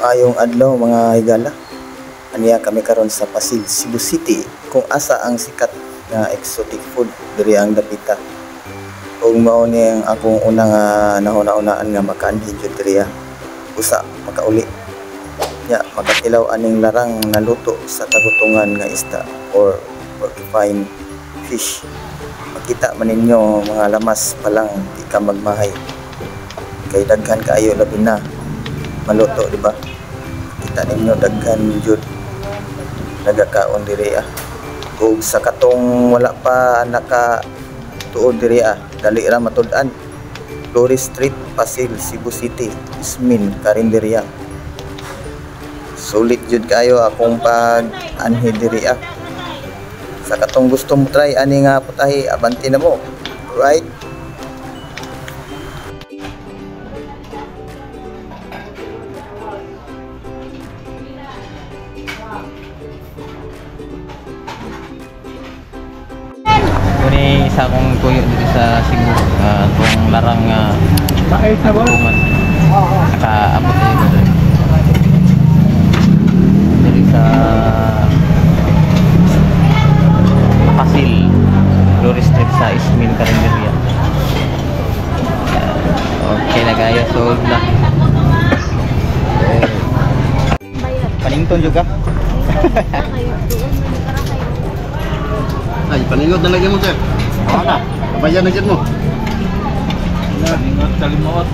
Ayong adlaw mga higala. Aniya kami karon sa Pasig, Cebu City, kung asa ang sikat nga exotic food diri ang dapita. Ug mao ni ang akong unang nahuna-unaan nga makaanhin jud diri usa makauli. Ya, makatilaw aning larang naluto sa tagutungan nga isda or porcupine fish. Makita man ninyo mga lamas pa lang di ka magmahay. Kay daghan kaayo labi na maluto, di ba? Kita ninyo daghan jud nagakaon diri ug sa katong wala pa naka tuod diri dali ra matud-an. Flores Street, Pasig, Cebu City, Ismin, Karinderya. Sulit jud kayo akong pag-anhi diri Sa katong gusto mo try ani nga putahe, abanti na mo. Right? Kuni isa akong tuyo dito sa Cebu, kung larang tagutungan. Nakaabot dito diri sa Pasil, Flores Street sa Ismin, Karinderya. Okay na kayo, sold na. Panington juga. Ay, paningot na lagi mo, sir. Oo na, kabayan na dyan mo. Paningot, kalimot.